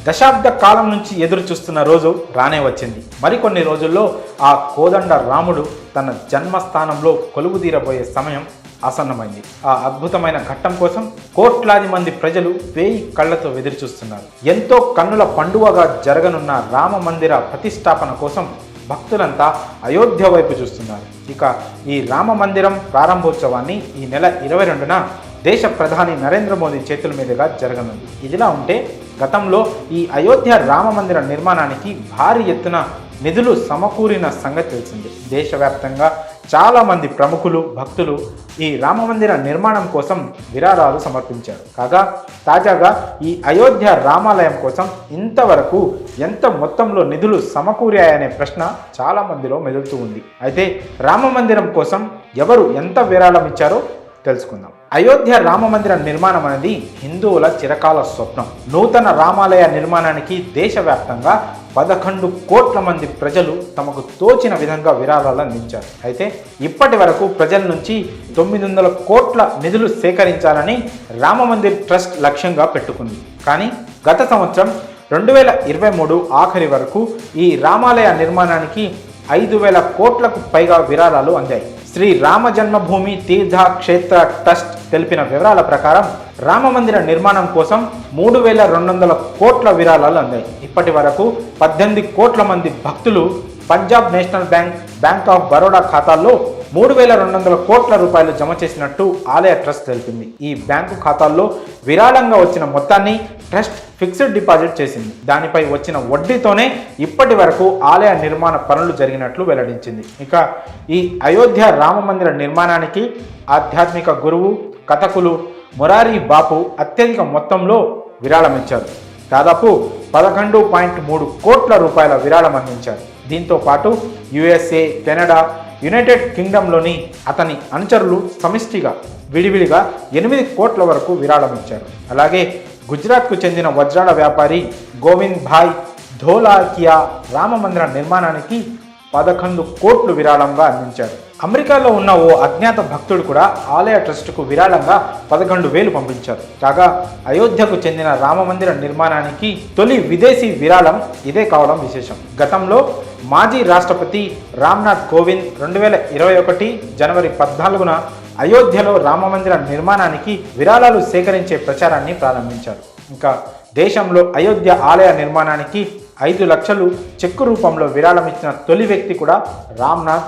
దశాబ్ద కాలం నుంచి ఎదురు చూస్తున్న రోజు రానే వచ్చింది. మరికొన్ని రోజుల్లో ఆ కోదండ రాముడు తన జన్మస్థానంలో కొలువుదీరబోయే సమయం ఆసన్నమైంది. ఆ అద్భుతమైన ఘట్టం కోసం కోట్లాది మంది ప్రజలు వేయి కళ్లతో ఎదురుచూస్తున్నారు. ఎంతో కన్నుల పండువగా జరగనున్న రామ మందిర ప్రతిష్టాపన కోసం భక్తులంతా అయోధ్య వైపు చూస్తున్నారు. ఇక ఈ రామ మందిరం ప్రారంభోత్సవాన్ని ఈ నెల 22న దేశ ప్రధాని నరేంద్ర మోదీ చేతుల మీదుగా జరగనుంది. ఇదిలా ఉంటే గతంలో ఈ అయోధ్య రామ మందిర నిర్మాణానికి భారీ ఎత్తున నిధులు సమకూరిన సంగతి తెలిసింది. దేశవ్యాప్తంగా చాలామంది ప్రముఖులు భక్తులు ఈ రామ మందిర నిర్మాణం కోసం విరాళాలు సమర్పించారు. కాగా తాజాగా ఈ అయోధ్య రామాలయం కోసం ఇంతవరకు ఎంత మొత్తంలో నిధులు సమకూరాయనే ప్రశ్న చాలా మందిలో మెదులుతూ ఉంది. అయితే రామ మందిరం కోసం ఎవరు ఎంత విరాళం ఇచ్చారో తెలుసుకుందాం. అయోధ్య రామ మందిర నిర్మాణం అనేది హిందువుల చిరకాల స్వప్నం. నూతన రామాలయ నిర్మాణానికి దేశవ్యాప్తంగా 11 కోట్ల మంది ప్రజలు తమకు తోచిన విధంగా విరాళాలు అందించారు. అయితే ఇప్పటి వరకు ప్రజల నుంచి 900 కోట్ల నిధులు సేకరించాలని రామ మందిర్ ట్రస్ట్ లక్ష్యంగా పెట్టుకుంది. కానీ గత సంవత్సరం 2023 ఆఖరి వరకు ఈ రామాలయ నిర్మాణానికి 5,000 కోట్లకు పైగా విరాళాలు అందాయి. శ్రీ రామ జన్మభూమి తీర్థ క్షేత్ర ట్రస్ట్ తెలిపిన వివరాల ప్రకారం రామ మందిర నిర్మాణం కోసం 3,200 కోట్ల విరాళాలు అందాయి. ఇప్పటి వరకు 18 కోట్ల మంది భక్తులు Punjab national bank, bank of Baroda ఖాతాల్లో 3,200 కోట్ల రూపాయలు జమ చేసినట్టు ఆలయ ట్రస్ట్ తెలిపింది. ఈ బ్యాంకు ఖాతాల్లో విరాళంగా వచ్చిన మొత్తాన్ని ట్రస్ట్ ఫిక్స్డ్ డిపాజిట్ చేసింది. దానిపై వచ్చిన వడ్డీతోనే ఇప్పటి వరకు ఆలయ నిర్మాణ పనులు జరిగినట్లు వెల్లడించింది. ఇక ఈ అయోధ్య రామ మందిర నిర్మాణానికి ఆధ్యాత్మిక గురువు కథకులు మొరారి బాపు అత్యధిక మొత్తంలో విరాళం ఇచ్చారు. దాదాపు 11.3 కోట్ల రూపాయల విరాళం అందించారు. దీంతో పాటు USA, కెనడా, యునైటెడ్ కింగ్డమ్లోని అతని అనుచరులు సమిష్టిగా విడివిడిగా 8 కోట్ల వరకు విరాళం ఇచ్చారు. అలాగే గుజరాత్కు చెందిన వజ్రాల వ్యాపారి గోవింద్ భాయ్ ధోలాకియా రామ మందిర నిర్మాణానికి 11 కోట్లు విరాళంగా అందించారు. అమెరికాలో ఉన్న ఓ అజ్ఞాత భక్తుడు కూడా ఆలయ ట్రస్టుకు విరాళంగా 11,000 పంపించారు. కాగా అయోధ్యకు చెందిన రామ మందిర నిర్మాణానికి తొలి విదేశీ విరాళం ఇదే కావడం విశేషం. గతంలో మాజీ రాష్ట్రపతి రామ్నాథ్ కోవింద్ 2021 జనవరి 14న అయోధ్యలో రామ మందిర నిర్మాణానికి విరాళాలు సేకరించే ప్రచారాన్ని ప్రారంభించారు. ఇంకా దేశంలో అయోధ్య ఆలయ నిర్మాణానికి 5 లక్షలు చెక్కు రూపంలో విరాళం ఇచ్చిన తొలి వ్యక్తి కూడా రామ్నాథ్